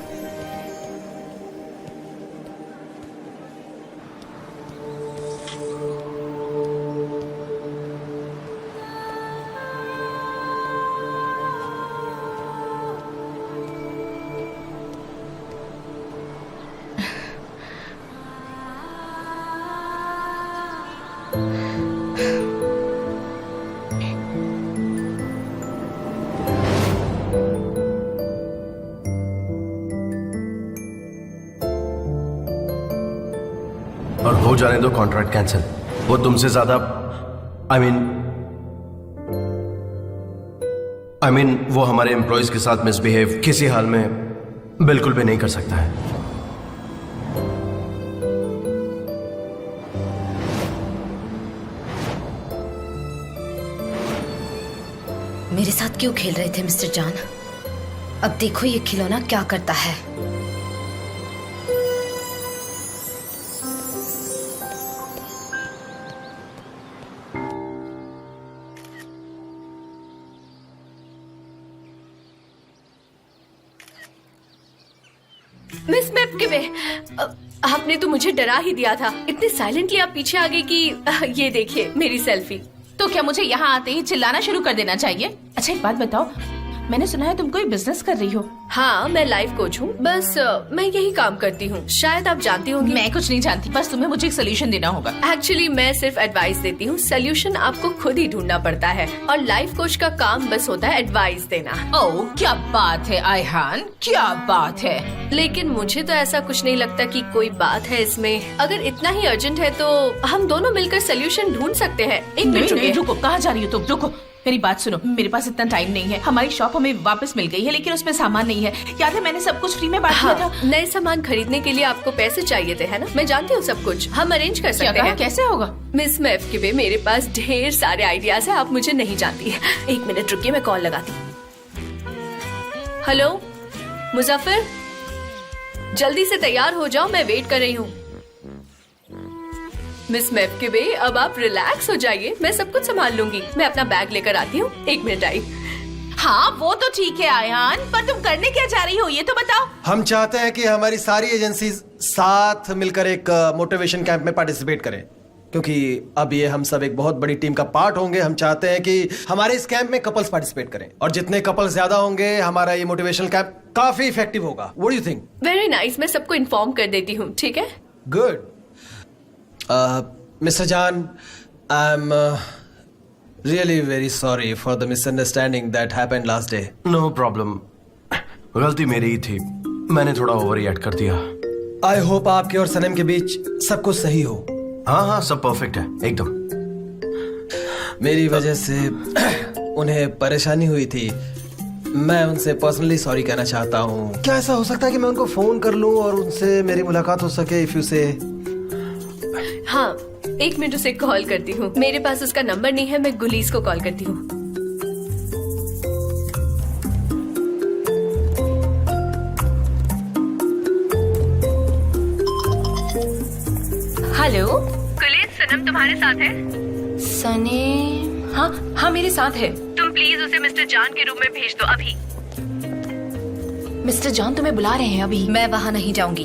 Speaker 5: और हो जाने दो कॉन्ट्रैक्ट कैंसिल। वो तुमसे ज्यादा आई मीन वो हमारे एम्प्लॉयज के साथ मिसबिहेव किसी हाल में बिल्कुल भी नहीं कर सकता है।
Speaker 4: मेरे साथ क्यों खेल रहे थे मिस्टर जान? अब देखो ये खिलौना क्या करता है।
Speaker 11: मिस मैपकिवे, आपने तो मुझे डरा ही दिया था। इतने साइलेंटली आप पीछे आ गई कि ये देखिए मेरी सेल्फी।
Speaker 10: तो क्या मुझे यहाँ आते ही चिल्लाना शुरू कर देना चाहिए? अच्छा एक बात बताओ, मैंने सुना है तुम कोई बिजनेस कर रही हो।
Speaker 11: हाँ, मैं लाइफ कोच हूँ। बस मैं यही काम करती हूँ। शायद आप जानती होंगी।
Speaker 10: मैं कुछ नहीं जानती, बस तुम्हें मुझे एक सोल्यूशन देना होगा।
Speaker 11: एक्चुअली मैं सिर्फ एडवाइस देती हूँ। सोल्यूशन आपको खुद ही ढूंढना पड़ता है। और लाइफ कोच का काम बस होता है एडवाइस देना।
Speaker 10: ओह, क्या बात है आयहान, क्या बात है।
Speaker 11: लेकिन मुझे तो ऐसा कुछ नहीं लगता कि कोई बात है इसमें। अगर इतना ही अर्जेंट है तो हम दोनों मिलकर सोल्यूशन ढूंढ सकते हैं। एक मिनट
Speaker 10: रुको, कहाँ जा रही हो तुम? रुको, मेरी बात सुनो। मेरे पास इतना टाइम नहीं है। हमारी शॉप हमें वापस मिल गई है, लेकिन उसमें सामान नहीं है। याद है मैंने सब कुछ फ्री में बांट दिया था।
Speaker 11: नए सामान खरीदने के लिए आपको पैसे चाहिए थे, है ना? मैं जानती हूँ सब कुछ। हम अरेंज कर सकते हैं।
Speaker 10: कैसे होगा?
Speaker 11: मिस मैपकिवे, मेरे पास ढेर सारे आइडियाज है। आप मुझे नहीं जानती है। एक मिनट रुकिए, मैं कॉल लगाती हूँ। हेलो मुजफ्फर, जल्दी से तैयार हो जाओ, मैं वेट कर रही हूँ। मिस मैपकिवे, अब आप रिलैक्स हो जाइए, मैं सब कुछ संभाल लूंगी। मैं अपना बैग लेकर आती हूँ। एक मिनट आई।
Speaker 10: हाँ वो तो ठीक है आयहान, पर तुम करने क्या जा रही हो ये तो बताओ।
Speaker 9: हम चाहते हैं कि हमारी सारी एजेंसीज साथ मिलकर एक मोटिवेशन कैंप में पार्टिसिपेट करें, क्योंकि अब ये हम सब एक बहुत बड़ी टीम का पार्ट होंगे। हम चाहते हैं कि हमारे इस कैंप में कपल्स पार्टिसिपेट करें, और जितने कपल्स ज्यादा होंगे हमारा ये मोटिवेशनल कैंप काफी इफेक्टिव होगा। What do you think?
Speaker 11: Very nice, मैं सबको इन्फॉर्म कर देती हूँ। ठीक है,
Speaker 9: good. Mister John, I am really very sorry for the misunderstanding that happened last day.
Speaker 5: No problem, गलती मेरी ही थी, मैंने थोड़ा ओवर रिएक्ट कर दिया।
Speaker 9: आई होप आपके और सनम के बीच सब कुछ सही हो।
Speaker 5: हाँ हाँ, सब परफेक्ट है एकदम।
Speaker 9: मेरी वजह से उन्हें परेशानी हुई थी, मैं उनसे पर्सनली सॉरी कहना चाहता हूँ। क्या ऐसा हो सकता है कि मैं उनको फोन कर लूँ और उनसे मेरी मुलाकात हो सके? इफ यू से।
Speaker 11: हाँ, 1 मिनट उसे कॉल करती हूँ। मेरे पास उसका नंबर नहीं है, मैं गुलीस को कॉल करती हूँ।
Speaker 1: हेलो
Speaker 2: गुलीस, सनम तुम्हारे साथ है?
Speaker 1: सने, हाँ मेरे साथ है।
Speaker 2: तुम प्लीज उसे मिस्टर जान के रूम में भेज दो अभी।
Speaker 1: मिस्टर जान तुम्हें बुला रहे हैं अभी।
Speaker 4: मैं वहाँ नहीं जाऊंगी।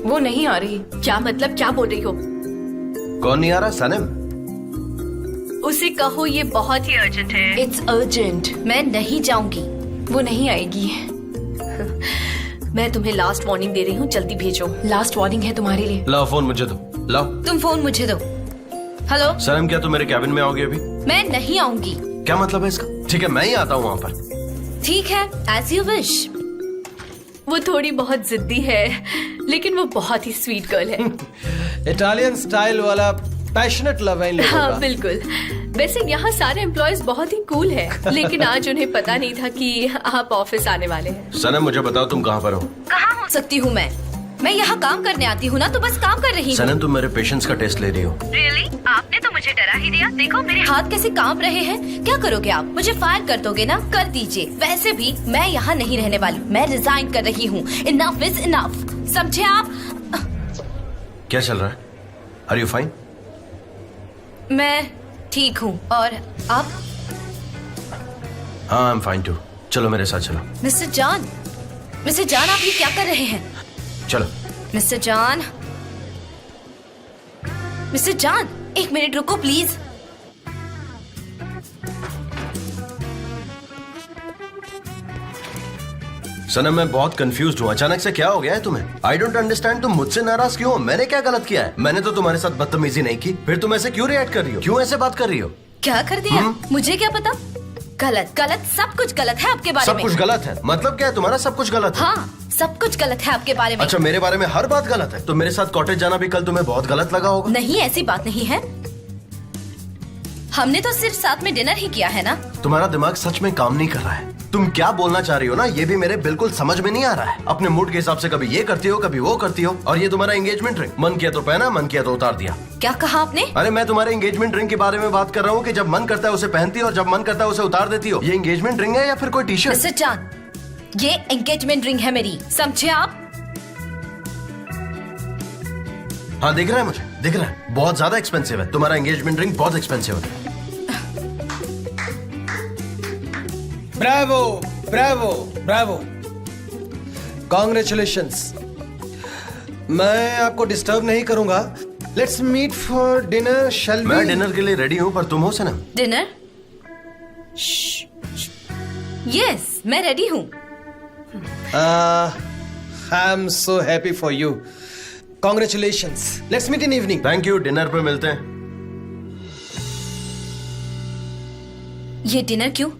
Speaker 1: वो नहीं आ रही।
Speaker 11: क्या मतलब, क्या बोल रही हो?
Speaker 5: कौन नहीं आ रहा? सनम।
Speaker 11: उसे कहो ये बहुत ही अर्जेंट है।
Speaker 1: It's urgent.
Speaker 4: मैं नहीं जाऊंगी।
Speaker 1: वो नहीं आएगी।
Speaker 11: मैं तुम्हें लास्ट वार्निंग दे रही हूँ, जल्दी भेजो।
Speaker 1: लास्ट वार्निंग है तुम्हारे लिए।
Speaker 5: लाओ फोन मुझे दो, लाओ।
Speaker 4: तुम फोन मुझे दो। हेलो
Speaker 5: सनम, क्या तुम मेरे कैबिन में आओगे अभी?
Speaker 4: मैं नहीं आऊंगी।
Speaker 5: क्या मतलब है इसका? ठीक है, मैं ही आता हूँ वहाँ पर।
Speaker 4: ठीक है, एज यू विश।
Speaker 11: वो थोड़ी बहुत जिद्दी है, लेकिन वो बहुत ही स्वीट गर्ल है।
Speaker 9: इटालियन स्टाइल वाला पैशनेट लव है इन लोगों
Speaker 11: हाँ
Speaker 9: का।
Speaker 11: बिल्कुल। वैसे यहाँ सारे एम्प्लॉयज बहुत ही कूल है, लेकिन आज उन्हें पता नहीं था कि आप ऑफिस आने वाले हैं।
Speaker 5: सनम, मुझे बताओ तुम कहाँ पर हो?
Speaker 4: कहाँ हो सकती हूँ मैं यहाँ काम करने आती हूँ ना, तो बस काम कर रही हूँ।
Speaker 5: सनम, तुम मेरे पेशेंस का टेस्ट ले रही हो।
Speaker 2: रियली? आपने तो मुझे डरा ही दिया। देखो मेरे
Speaker 4: हाथ कैसे कांप रहे हैं। क्या करोगे आप? मुझे फायर कर दोगे ना? कर दीजिए। वैसे भी मैं यहाँ नहीं रहने वाली, मैं रिजाइन कर रही हूँ। इनफ इज इनफ, समझे आप?
Speaker 5: क्या चल रहा है? Are you fine?
Speaker 4: मैं ठीक हूँ, और आप?
Speaker 5: हाँ, आई एम फाइन टू। चलो मेरे साथ चलो।
Speaker 4: मिस्टर जान, आप ये क्या कर रहे हैं?
Speaker 5: चलो।
Speaker 4: मिस्टर जान, 1 मिनट रुको प्लीज।
Speaker 5: सनम, मैं बहुत कंफ्यूज्ड हूँ। अचानक से क्या हो गया है तुम्हें? I don't understand. तुम मुझसे नाराज क्यों हो? मैंने क्या गलत किया है? मैंने तो तुम्हारे साथ बदतमीजी नहीं की, फिर तुम ऐसे क्यों रिएक्ट कर रही हो? क्यों ऐसे बात कर रही हो?
Speaker 4: क्या कर दिया? मुझे क्या पता। गलत, सब कुछ गलत है आपके बारे
Speaker 5: सब
Speaker 4: में।
Speaker 5: कुछ गलत है? मतलब क्या है तुम्हारा? सब कुछ गलत है?
Speaker 4: हाँ, सब कुछ गलत है आपके बारे में।
Speaker 5: अच्छा, मेरे बारे में हर बात गलत है? तो मेरे साथ कॉटेज जाना भी कल तुम्हें बहुत गलत लगा होगा।
Speaker 4: नहीं, ऐसी बात नहीं है। हमने तो सिर्फ साथ में डिनर ही किया है ना।
Speaker 5: तुम्हारा दिमाग सच में काम नहीं कर रहा है। तुम क्या बोलना चाह रही हो ना, ये भी मेरे बिल्कुल समझ में नहीं आ रहा है। अपने मूड के हिसाब से कभी ये करती हो, कभी वो करती हो। और ये तुम्हारा एंगेजमेंट रिंग, मन किया तो पहना, मन किया तो उतार दिया।
Speaker 4: क्या कहा आपने?
Speaker 5: अरे मैं तुम्हारे एंगेजमेंट रिंग के बारे में बात कर रहा हूँ कि जब मन करता है उसे पहनती हो और जब मन करता है उसे उतार देती हो। ये एंगेजमेंट रिंग है या फिर कोई टी शर्ट?
Speaker 4: मिस्टर जान, ये एंगेजमेंट रिंग है मेरी, समझे आप?
Speaker 5: हाँ, दिख रहा है, मुझे दिख रहा है। बहुत ज्यादा एक्सपेंसिव है तुम्हारा एंगेजमेंट रिंग, बहुत एक्सपेंसिव है।
Speaker 9: Bravo, bravo, bravo, congratulations. मैं आपको डिस्टर्ब नहीं करूंगा। Let's meet for dinner, shall we?
Speaker 5: मैं डिनर के लिए रेडी हूँ, पर तुम हो सनम?
Speaker 4: डिनर? यस, मैं रेडी हूँ।
Speaker 9: I am so happy for you. Congratulations. Let's meet in evening.
Speaker 5: Thank you, dinner पे मिलते हैं।
Speaker 4: ये डिनर क्यों?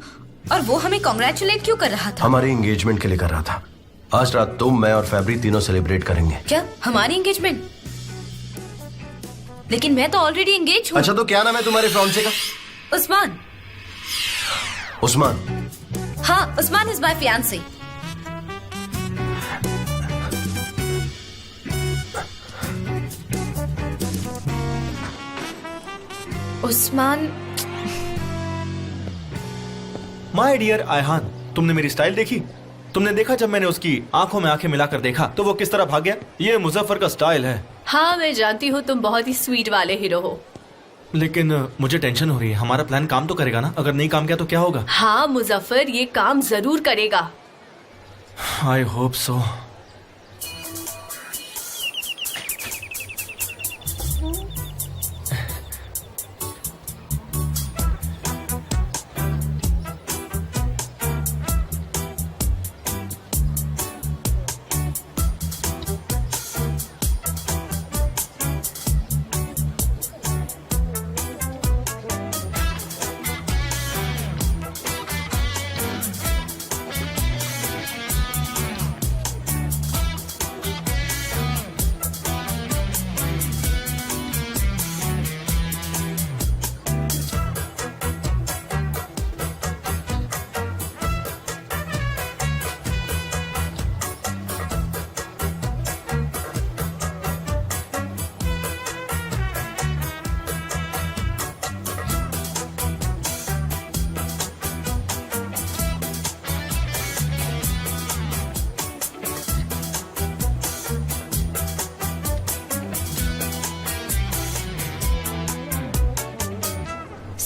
Speaker 4: और वो हमें कॉन्ग्रेचुलेट क्यों कर रहा था?
Speaker 5: हमारी एंगेजमेंट के लिए कर रहा था। आज रात तुम, मैं और फैब्री तीनों सेलिब्रेट करेंगे।
Speaker 4: क्या हमारी एंगेजमेंट? लेकिन मैं तो ऑलरेडी एंगेज हूँ।
Speaker 5: अच्छा, तो क्या नाम है तुम्हारे फियांसे का?
Speaker 4: उस्मान।
Speaker 5: उस्मान?
Speaker 4: हाँ, Usman is my fiancee. Usman.
Speaker 7: My dear Ayhan, तुमने मेरी स्टाइल देखी? तुमने देखा जब मैंने उसकी आंखों में आंखें मिलाकर देखा तो वो किस तरह भाग गया? ये मुजफ्फर का स्टाइल है।
Speaker 11: हाँ, मैं जानती हूँ तुम बहुत ही स्वीट वाले हीरो हो,
Speaker 7: लेकिन मुझे टेंशन हो रही है। हमारा प्लान काम तो करेगा ना? अगर नहीं काम किया तो क्या होगा?
Speaker 11: हाँ मुजफ्फर, ये काम जरूर करेगा।
Speaker 7: I hope so.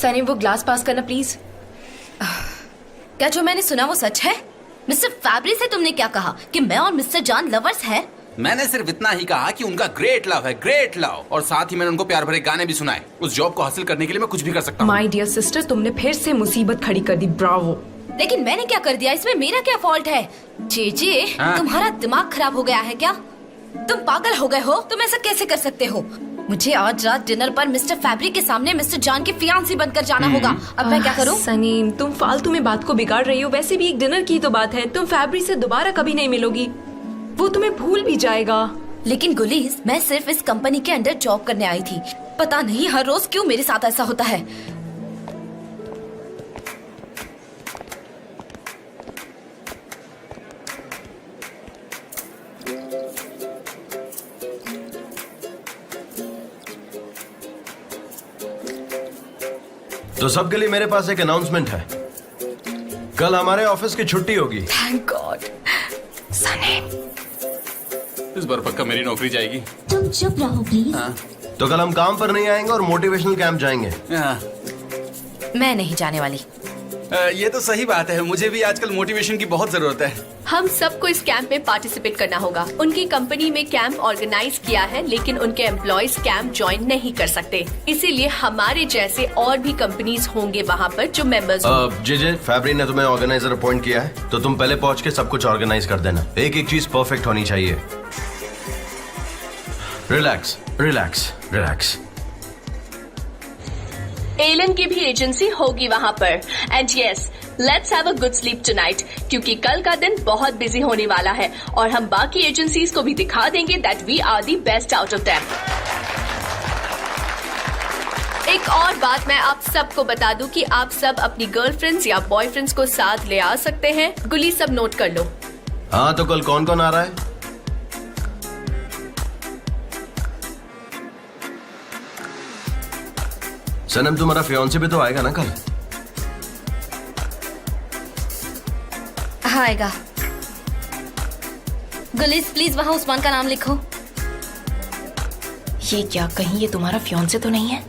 Speaker 1: सनी वो ग्लास पास करना प्लीज।
Speaker 4: क्या जो मैंने सुना वो सच है? मिस्टर फैब्री से तुमने क्या कहा कि मैं और मिस्टर जॉन लवर्स हैं?
Speaker 3: मैंने सिर्फ इतना ही कहा कि उनका ग्रेट लव है, ग्रेट लव, और साथ ही मैंने उनको प्यार भरे गाने भी सुनाए। उस जॉब को हासिल करने के लिए मैं कुछ भी कर सकता हूँ।
Speaker 1: माय डियर सिस्टर, तुमने फिर से मुसीबत खड़ी कर दी। ब्रावो।
Speaker 4: लेकिन मैंने क्या कर दिया? इसमें मेरा क्या फॉल्ट है? जे
Speaker 3: हाँ?
Speaker 4: तुम्हारा दिमाग खराब हो गया है क्या? तुम पागल हो गए हो? तुम ऐसा कैसे कर सकते हो? मुझे आज रात डिनर पर मिस्टर फैब्री के सामने मिस्टर जॉन की फियांसी बनकर जाना होगा। अब मैं क्या करूं?
Speaker 1: सनी, तुम फालतू में बात को बिगाड़ रही हो। वैसे भी एक डिनर की तो बात है। तुम फैब्री से दोबारा कभी नहीं मिलोगी, वो तुम्हें भूल भी जाएगा।
Speaker 4: लेकिन गुलीज, मैं सिर्फ इस कंपनी के अंडर जॉब करने आई थी। पता नहीं हर रोज क्यों मेरे साथ ऐसा होता है।
Speaker 5: तो सबके लिए मेरे पास एक अनाउंसमेंट है। कल हमारे ऑफिस की छुट्टी होगी।
Speaker 4: Thank God.
Speaker 1: सनी,
Speaker 3: इस बार पक्का मेरी नौकरी जाएगी।
Speaker 13: तुम चुप रहो प्लीज।
Speaker 5: तो कल हम काम पर नहीं आएंगे और मोटिवेशनल कैंप जाएंगे।
Speaker 4: मैं नहीं जाने वाली।
Speaker 3: ये तो सही बात है, मुझे भी आजकल मोटिवेशन की बहुत जरूरत है।
Speaker 11: हम सबको इस कैंप में पार्टिसिपेट करना होगा। उनकी कंपनी में कैंप ऑर्गेनाइज किया है, लेकिन उनके एम्प्लॉयज कैंप ज्वाइन नहीं कर सकते। इसीलिए हमारे जैसे और भी कंपनीज होंगे वहाँ पर जो मेंबर्स
Speaker 5: जे फैब्री ने तुम्हें ऑर्गेनाइजर अपॉइंट किया है, तो तुम पहले पहुँच के सब कुछ ऑर्गेनाइज कर देना। एक एक चीज परफेक्ट होनी चाहिए। Relax relax relax.
Speaker 11: एलन की भी एजेंसी होगी वहाँ पर। And yes, let's have a good sleep tonight, क्योंकि कल का दिन बहुत बिजी होने वाला है और हम बाकी एजेंसीज को भी दिखा देंगे that we are the best out of them. एक और बात मैं आप सबको बता दूं कि आप सब अपनी गर्लफ्रेंड्स या बॉयफ्रेंड्स को साथ ले आ सकते हैं। गुली, सब नोट कर लो।
Speaker 5: हाँ, तो कल कौन कौन आ रहा है? सनम, तुम्हारा फियांसे भी तो आएगा ना कल?
Speaker 4: हाँ, आएगा। गुलीज, प्लीज वहाँ उस्मान का नाम लिखो।
Speaker 1: ये क्या, कहीं ये तुम्हारा फियांसे तो नहीं है?